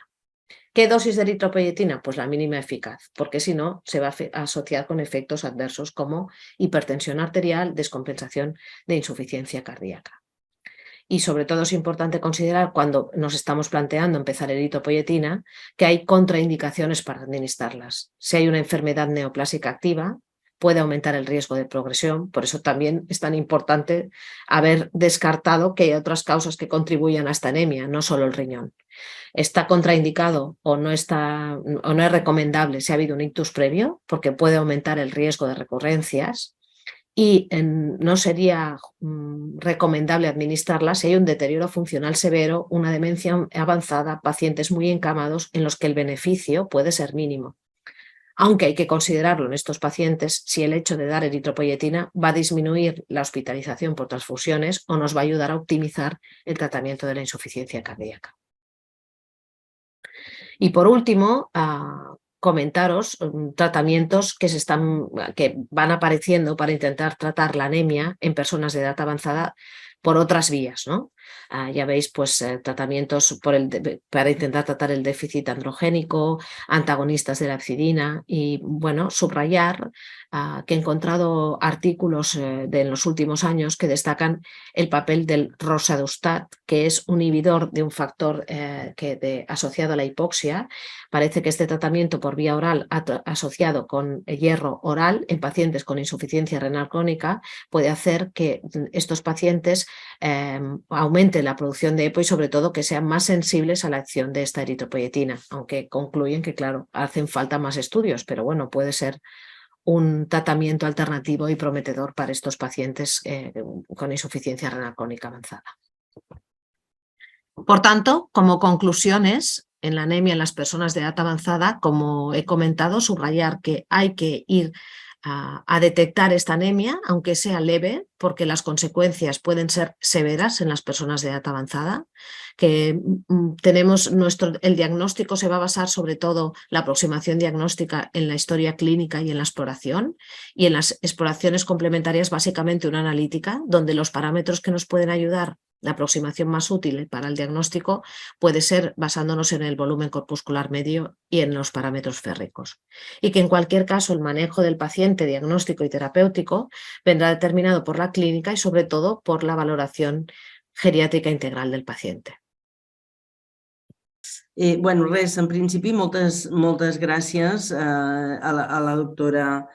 ¿Qué dosis de eritropoyetina? Pues la mínima eficaz, porque si no se va a asociar con efectos adversos como hipertensión arterial, descompensación de insuficiencia cardíaca. Y sobre todo es importante considerar cuando nos estamos planteando empezar eritropoyetina que hay contraindicaciones para administrarlas. Si hay una enfermedad neoplásica activa, puede aumentar el riesgo de progresión, por eso también es tan importante haber descartado que hay otras causas que contribuyan a esta anemia, no solo el riñón. Está contraindicado o no es recomendable si ha habido un ictus previo, porque puede aumentar el riesgo de recurrencias. Y no sería recomendable administrarla si hay un deterioro funcional severo, una demencia avanzada, pacientes muy encamados en los que el beneficio puede ser mínimo. Aunque hay que considerarlo en estos pacientes si el hecho de dar eritropoyetina va a disminuir la hospitalización por transfusiones o nos va a ayudar a optimizar el tratamiento de la insuficiencia cardíaca. Y por último, comentaros tratamientos que van apareciendo para intentar tratar la anemia en personas de edad avanzada por otras vías, ¿no? Ya veis, pues tratamientos para intentar tratar el déficit androgénico, antagonistas de la hepcidina y, bueno, subrayar que he encontrado artículos de los últimos años que destacan el papel del roxadustat, que es un inhibidor de un factor asociado a la hipoxia. Parece que este tratamiento por vía oral asociado con hierro oral en pacientes con insuficiencia renal crónica puede hacer que estos pacientes aumente la producción de EPO y sobre todo que sean más sensibles a la acción de esta eritropoyetina, aunque concluyen que, claro, hacen falta más estudios, pero bueno, puede ser un tratamiento alternativo y prometedor para estos pacientes con insuficiencia renal crónica avanzada. Por tanto, como conclusiones, en la anemia en las personas de edad avanzada, como he comentado, subrayar que hay que ir a detectar esta anemia, aunque sea leve, porque las consecuencias pueden ser severas en las personas de edad avanzada, que el diagnóstico se va a basar sobre todo la aproximación diagnóstica en la historia clínica y en la exploración, y en las exploraciones complementarias básicamente una analítica, donde los parámetros que nos pueden ayudar, la aproximación más útil para el diagnóstico puede ser basándonos en el volumen corpuscular medio y en los parámetros férricos. Y que en cualquier caso el manejo del paciente diagnóstico y terapéutico vendrá determinado por la clínica y sobre todo por la valoración geriàtrica integral del paciente. Bueno, res, en principi moltes gràcies a la doctora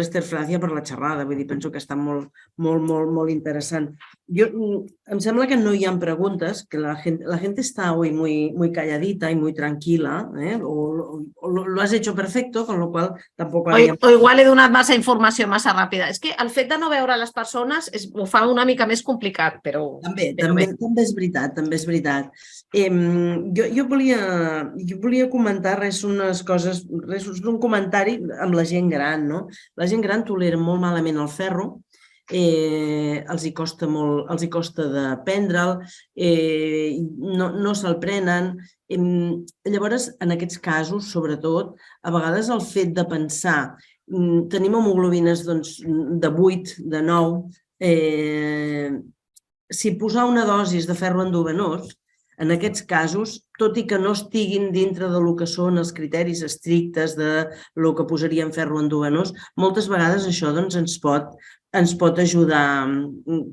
Esther Francia per la xerrada, vull dir, penso que està molt interessant. Em sembla que no hi ha preguntes, que la gente está hoy muy calladita y muy tranquila, o lo has hecho perfecto, con lo cual tampoc... O igual he donat massa informació massa ràpida. És que el fet de no veure les persones ho fa una mica més complicat, però... També és veritat, Jo volia comentar unes coses, un comentari amb la gent gran, no? La gent gran tolera molt malament el ferro, els hi costa de prendre'l, no se'l prenen. Llavors, en aquests casos, sobretot, a vegades el fet de pensar tenim hemoglobines de 8, de 9, si posar una dosis de ferro endovenós, en aquests casos, tot i que no estiguin dintre del que són els criteris estrictes de lo que posaria en ferro endovenós, moltes vegades això ens pot ajudar.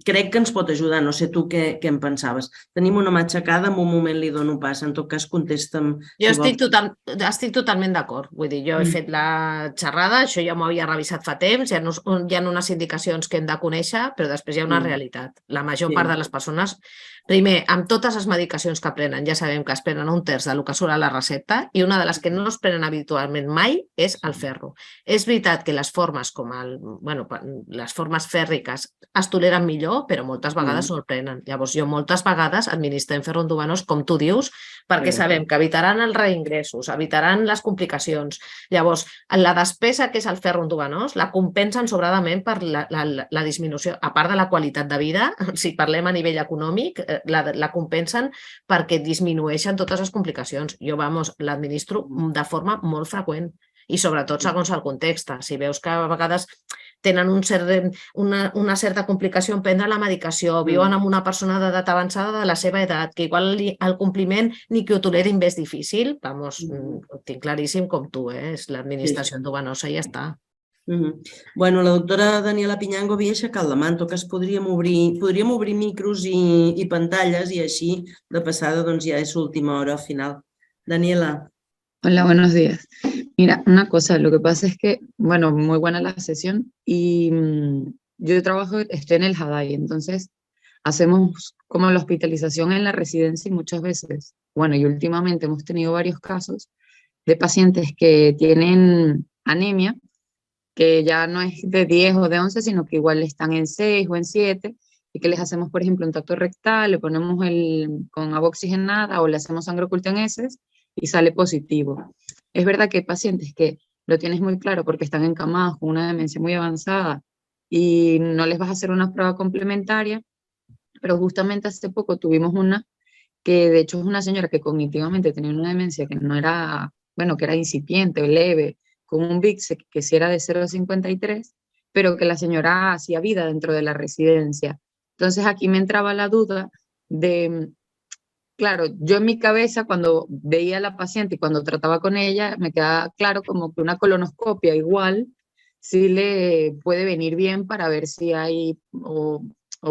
Crec que ens pot ajudar, no sé tu què en pensaves. Tenim una mà aixecada, en un moment li dono pas, en tot cas contesta'm. Jo estic totalment d'acord, vull dir, jo he fet la xerrada, això ja m'ho havia revisat fa temps, hi ha unes indicacions que hem de conèixer, però després hi ha una realitat. La major part de les persones, primer, amb totes les medicacions que prenen, ja sabem que es prenen un terç del que surt a la recepta i una de les que no es prenen habitualment mai és el ferro. És veritat que les formes les formes fèrriques es toleren millor, però moltes vegades no el prenen. Llavors jo moltes vegades administrem ferro endovenós, com tu dius, perquè sabem que evitaran els reingressos, evitaran les complicacions. Llavors, la despesa que és el ferro endovenós la compensen sobradament per la disminució, a part de la qualitat de vida, si parlem a nivell econòmic, la compensen perquè disminueixen totes les complicacions. Jo, vamos, l'administro de forma molt freqüent i sobretot segons el context. Si veus que a vegades tenen una certa complicació en prendre la medicació, viuen amb una persona d'edat avançada de la seva edat, que igual el compliment ni que ho tolerin bé és difícil, vamos, ho tinc claríssim com tu, és l'administració endovenosa i ja està. Bueno, la doctora Daniela Piñango havia aixecat la mà, en tot cas podríem obrir micros i pantalles i així de passada doncs ja és l'última hora final. Daniela. Hola, buenos días. Mira, una cosa, lo que pasa es que, bueno, muy buena la sesión y yo trabajo, estoy en el Hadai, entonces hacemos como la hospitalización en la residencia y muchas veces, bueno, y últimamente hemos tenido varios casos de pacientes que tienen anemia, que ya no es de 10 o de 11, sino que igual están en 6 o en 7, y que les hacemos, por ejemplo, un tacto rectal, le ponemos con agua oxigenada o le hacemos sangre oculta en heces y sale positivo. Es verdad que hay pacientes que lo tienes muy claro porque están encamados con una demencia muy avanzada y no les vas a hacer una prueba complementaria, pero justamente hace poco tuvimos una que de hecho es una señora que cognitivamente tenía una demencia que no era, bueno, que era incipiente o leve, con un VIX que sí era de 0,53, pero que la señora hacía vida dentro de la residencia. Entonces aquí me entraba la duda de, claro, yo en mi cabeza cuando veía a la paciente y cuando trataba con ella, me quedaba claro como que una colonoscopia igual sí le puede venir bien para ver si hay, o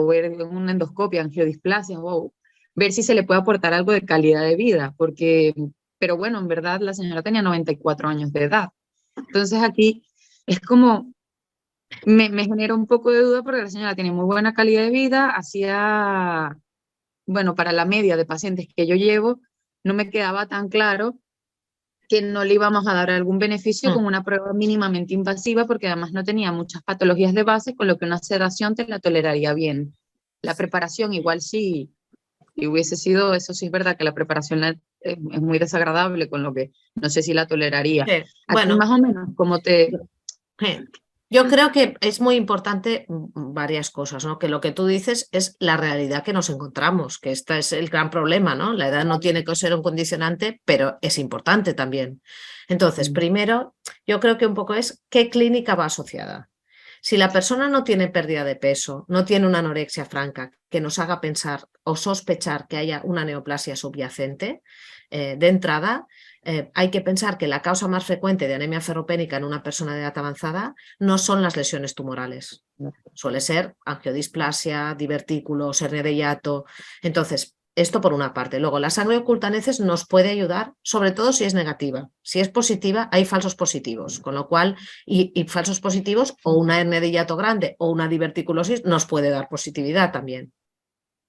ver una endoscopia, angiodisplasia, o ver si se le puede aportar algo de calidad de vida, porque, pero bueno, en verdad la señora tenía 94 años de edad. Entonces aquí es como, me genera un poco de duda porque la señora tiene muy buena calidad de vida, hacía, bueno, para la media de pacientes que yo llevo, no me quedaba tan claro que no le íbamos a dar algún beneficio con una prueba mínimamente invasiva, porque además no tenía muchas patologías de base, con lo que una sedación te la toleraría bien. La preparación igual sí, y hubiese sido, eso sí es verdad que la preparación es muy desagradable, con lo que no sé si la toleraría. Sí, bueno, aquí más o menos, como te... Yo creo que es muy importante varias cosas, ¿no? Que lo que tú dices es la realidad que nos encontramos, que este es el gran problema, ¿no? La edad no tiene que ser un condicionante, pero es importante también. Entonces, primero, yo creo que un poco es qué clínica va asociada. Si la persona no tiene pérdida de peso, no tiene una anorexia franca que nos haga pensar o sospechar que haya una neoplasia subyacente, de entrada, hay que pensar que la causa más frecuente de anemia ferropénica en una persona de edad avanzada no son las lesiones tumorales. Suele ser angiodisplasia, divertículos, hernia de hiato. Entonces, esto por una parte. Luego, la sangre oculta en heces nos puede ayudar, sobre todo si es negativa. Si es positiva, hay falsos positivos, con lo cual, y falsos positivos o una hernia de hiato grande o una diverticulosis nos puede dar positividad también.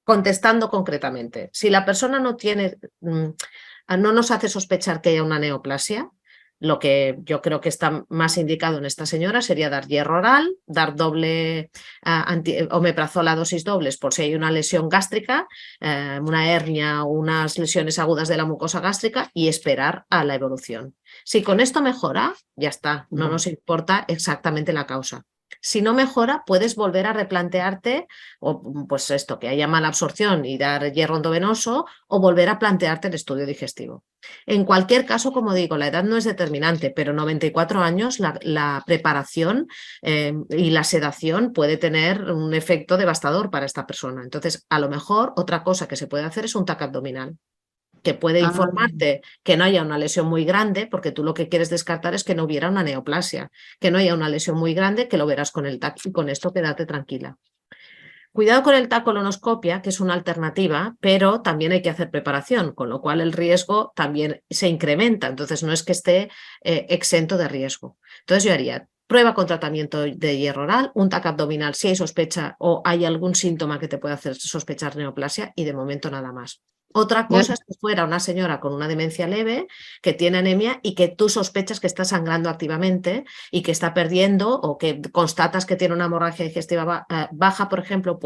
Contestando concretamente, si la persona no tiene, no nos hace sospechar que haya una neoplasia, lo que yo creo que está más indicado en esta señora sería dar hierro oral, dar doble omeprazol a dosis dobles por si hay una lesión gástrica, una hernia o unas lesiones agudas de la mucosa gástrica y esperar a la evolución. Si con esto mejora, ya está, no nos importa exactamente la causa. Si no mejora, puedes volver a replantearte, o pues esto, que haya mala absorción y dar hierro endovenoso, o volver a plantearte el estudio digestivo. En cualquier caso, como digo, la edad no es determinante, pero 94 años la preparación y la sedación puede tener un efecto devastador para esta persona. Entonces, a lo mejor otra cosa que se puede hacer es un TAC abdominal, que puede informarte que no haya una lesión muy grande, porque tú lo que quieres descartar es que no hubiera una neoplasia, que no haya una lesión muy grande, que lo verás con el TAC y con esto quédate tranquila. Cuidado con el TAC colonoscopia, que es una alternativa, pero también hay que hacer preparación, con lo cual el riesgo también se incrementa, entonces no es que esté exento de riesgo. Entonces yo haría prueba con tratamiento de hierro oral, un TAC abdominal si hay sospecha o hay algún síntoma que te pueda hacer sospechar neoplasia y de momento nada más. Otra cosa es que fuera una señora con una demencia leve, que tiene anemia y que tú sospechas que está sangrando activamente y que está perdiendo o que constatas que tiene una hemorragia digestiva baja, por ejemplo,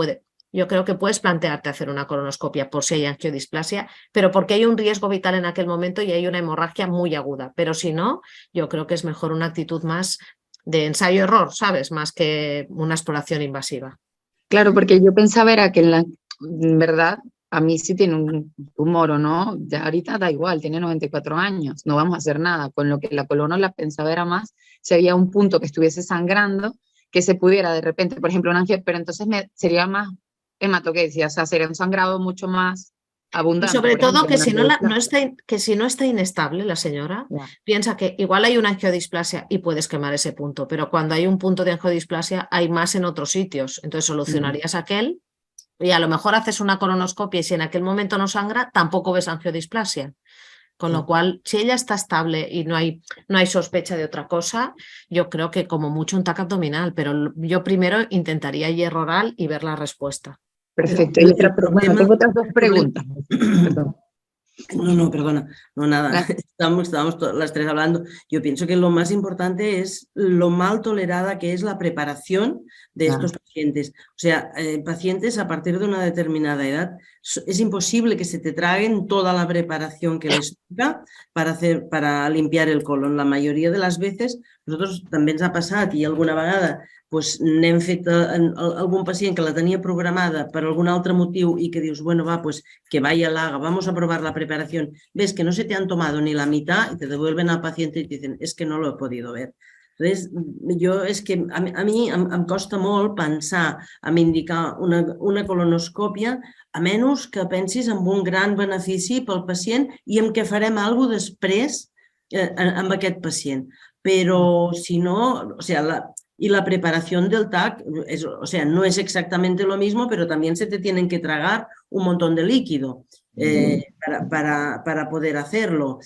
yo creo que puedes plantearte hacer una colonoscopia por si hay angiodisplasia, pero porque hay un riesgo vital en aquel momento y hay una hemorragia muy aguda. Pero si no, yo creo que es mejor una actitud más de ensayo-error, ¿sabes? Más que una exploración invasiva. Claro, porque yo pensaba era que en verdad, a mí sí tiene un tumor o no, ya ahorita da igual, tiene 94 años, no vamos a hacer nada. Con lo que la colono pensaba era más si había un punto que estuviese sangrando, que se pudiera de repente, por ejemplo, pero entonces sería más hematoquesia, o sea, sería un sangrado mucho más Y abundante, sobre por todo ejemplo, que en si una no está, que si no está inestable la señora, ya. piensa que igual hay una angiodisplasia y puedes quemar ese punto, pero cuando hay un punto de angiodisplasia hay más en otros sitios. Entonces solucionarías aquel y a lo mejor haces una colonoscopia y si en aquel momento no sangra, tampoco ves angiodisplasia. Con lo cual, si ella está estable y no hay sospecha de otra cosa, yo creo que como mucho un TAC abdominal, pero yo primero intentaría hierro oral y ver la respuesta. Perfecto. El, Y el problema, tengo otras dos el problema- preguntas. Perdón. No, perdona, no, nada, Ah, estábamos las tres hablando. Yo pienso que lo más importante es lo mal tolerada que es la preparación de ah, estos pacientes. O sea, pacientes a partir de una determinada edad, es imposible que se te traguen toda la preparación que les toca para limpiar el colon. La mayoría de las veces, nosotros també ens ha passat i alguna vegada pues, n'hem fet algun pacient que la tenia programada per algun altre motiu i que dius, bueno, va, pues que vaya la haga, vamos a probar la preparación, ves que no se te han tomado ni la mitad y te devuelven al paciente y te dicen, es que no lo he podido ver. Entonces, jo és que a mi em costa molt pensar en indicar una colonoscòpia a menys que pensis en un gran benefici pel pacient i en què farem alguna cosa després amb aquest pacient. Però si no, o sea, y la preparación del TAC, o sea, no es exactamente lo mismo, pero también se te tienen que tragar un montón de líquido para poder hacerlo.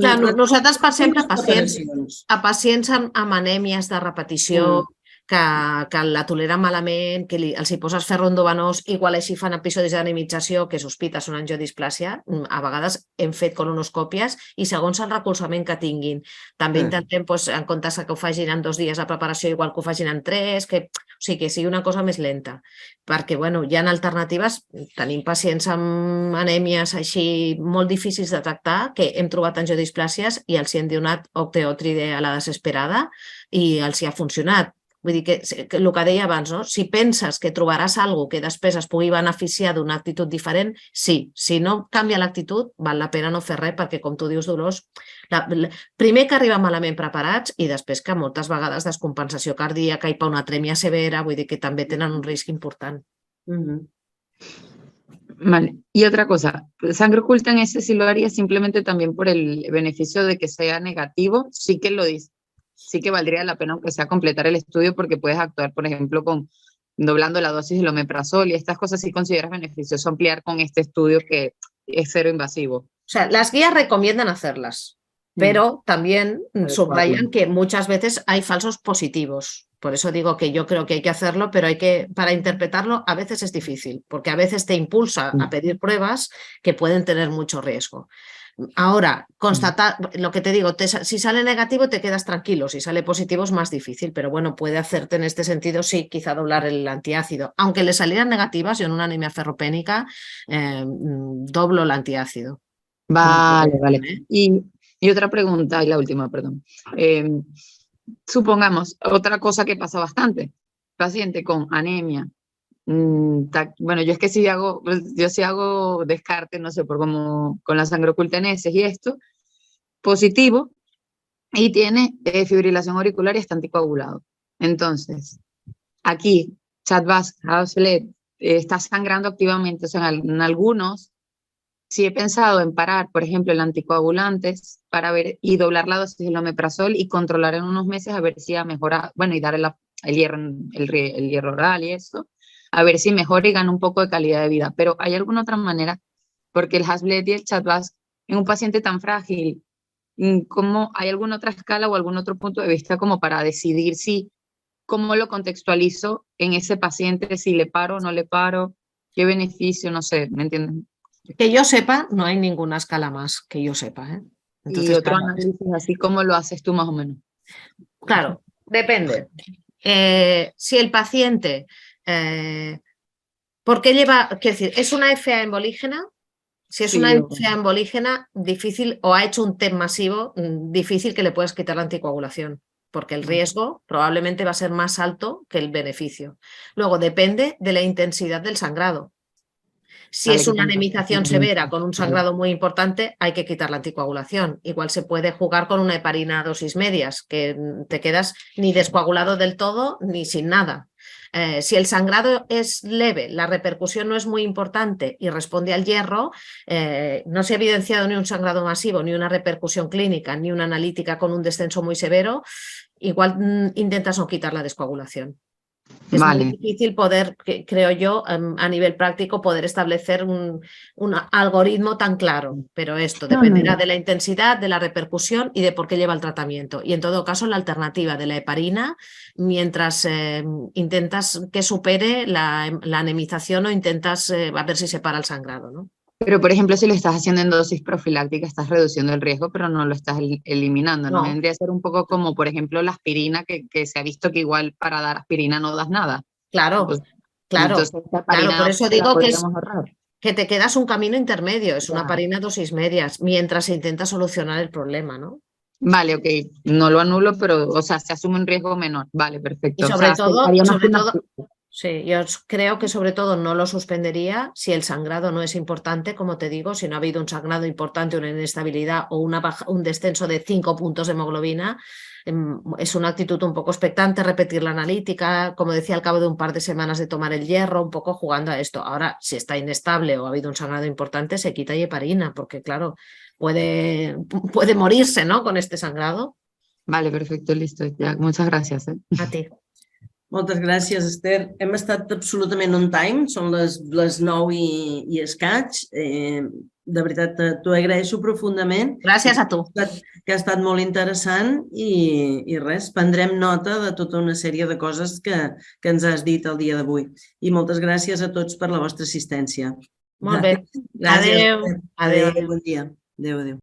Clar, nosaltres, per exemple, preparacions. a pacients amb anèmies de repetició, que la toleren malament, que els hi poses ferro endovenós, igual així fan episodis d'anemització que sospites una angiodisplàsia, a vegades hem fet colonoscòpies i segons el recolzament que tinguin. També intentem, en comptes que ho facin en 2 dies de preparació, igual que ho facin en 3, o sigui, que sigui una cosa més lenta. Perquè, bueno, hi ha alternatives, tenim pacients amb anèmies així molt difícils de tractar, que hem trobat angiodisplàsies i els hi hem donat octeòtride a la desesperada i els hi ha funcionat. Vull dir que el que deia abans, no? Si penses que trobaràs alguna que després es pugui beneficiar d'una actitud diferent, sí. Si no canvia l'actitud, val la pena no fer res perquè, com tu dius, Dolors, primer que arriben malament preparats i després que moltes vegades descompensació cardíaca, hiponatrèmia severa, vull dir que també tenen un risc important. Vale. Y otra cosa, sangre oculta en ese sí lo haría simplemente también por el beneficio de que sea negativo, sí que lo dice. Sí que valdría la pena, aunque sea completar el estudio, porque puedes actuar, por ejemplo, con doblando la dosis del omeprazol y estas cosas sí consideras beneficioso ampliar con este estudio que es cero invasivo. O sea, las guías recomiendan hacerlas, pero también subrayan que muchas veces hay falsos positivos. Por eso digo que yo creo que hay que hacerlo, pero para interpretarlo a veces es difícil, porque a veces te impulsa a pedir pruebas que pueden tener mucho riesgo. Ahora, constatar, lo que te digo, si sale negativo te quedas tranquilo, si sale positivo es más difícil, pero bueno, puede hacerte en este sentido, sí, quizá doblar el antiácido. Aunque le salieran negativas, yo en una anemia ferropénica doblo el antiácido. Vale, vale. Y otra pregunta, y la última, perdón. Supongamos, otra cosa que pasa bastante, paciente con anemia. Bueno, yo es que yo sí hago descarte, no sé, por como con la sangre oculta en heces y esto, positivo, y tiene fibrilación auricular y está anticoagulado. Entonces, aquí, CHA2, Haslet, está sangrando activamente, o sea, en algunos, sí he pensado en parar, por ejemplo, el anticoagulantes para ver y doblar la dosis del omeprazol y controlar en unos meses a ver si ha mejorado, bueno, y dar el hierro oral y eso, a ver si mejora y gana un poco de calidad de vida. Pero ¿hay alguna otra manera? Porque el Haslet y el CHA2 en un paciente tan frágil, ¿cómo, hay alguna otra escala o algún otro punto de vista como para decidir cómo lo contextualizo en ese paciente, si le paro o no le paro, qué beneficio, no sé, ¿me entienden? Que yo sepa, no hay ninguna escala más que yo sepa. Entonces, y otro análisis, así como lo haces tú más o menos. Claro, depende. Si el paciente, ¿por qué lleva? Quiero decir, ¿es una FA embolígena? Si es una FA embolígena, difícil, o ha hecho un TEP masivo, difícil que le puedas quitar la anticoagulación. porque el riesgo probablemente va a ser más alto que el beneficio. Luego depende de la intensidad del sangrado. Si Vale, es que una tampoco anemización es severa con un muy- sangrado muy importante, hay que quitar la anticoagulación. Igual se puede jugar con una heparina a dosis medias, que te quedas ni descoagulado del todo ni sin nada. Si el sangrado es leve, la repercusión no es muy importante y responde al hierro, no se ha evidenciado ni un sangrado masivo, ni una repercusión clínica, ni una analítica con un descenso muy severo, igual intentas no quitar la descoagulación. Es muy Vale, difícil poder, creo yo, a nivel práctico, poder establecer un algoritmo tan claro, pero esto no, dependerá no. de la intensidad, de la repercusión y de por qué lleva el tratamiento. Y en todo caso, la alternativa de la heparina, mientras intentas que supere la anemización o intentas a ver si se para el sangrado, ¿no? Pero, por ejemplo, si lo estás haciendo en dosis profiláctica, estás reduciendo el riesgo, pero no lo estás eliminando, ¿no? No, Vendría a ser un poco como, por ejemplo, la aspirina, que se ha visto que igual para dar aspirina no das nada. claro, Entonces, claro, esta claro. Por heparina eso la digo podríamos ahorrar. que te quedas un camino intermedio, es una Ya. heparina dosis medias, mientras se intenta solucionar el problema, ¿no? Vale, ok, no lo anulo, pero, o sea, se asume un riesgo menor. Vale, Y perfecto. O sea, haría más que una... sí, yo creo que sobre todo no lo suspendería si el sangrado no es importante, como te digo, si no ha habido un sangrado importante, una inestabilidad o un descenso de 5 puntos de hemoglobina. Es una actitud un poco expectante, repetir la analítica, como decía, al cabo de un par de semanas de tomar el hierro, un poco jugando a esto. Ahora, si está inestable o ha habido un sangrado importante, se quita heparina, porque claro, puede morirse, ¿no? Con este sangrado. Vale, perfecto, listo. Ya, muchas gracias. A ti. Moltes gràcies, Esther. Hem estat absolutament on time, són les 9 i escaig. De veritat, t'ho agraeixo profundament. Gràcies a tu. Que ha estat molt interessant i res, prendrem nota de tota una sèrie de coses que ens has dit el dia d'avui. I moltes gràcies a tots per la vostra assistència. Molt bé. Gràcies. Adéu. Adéu. Adéu, bon dia. Adéu, adéu.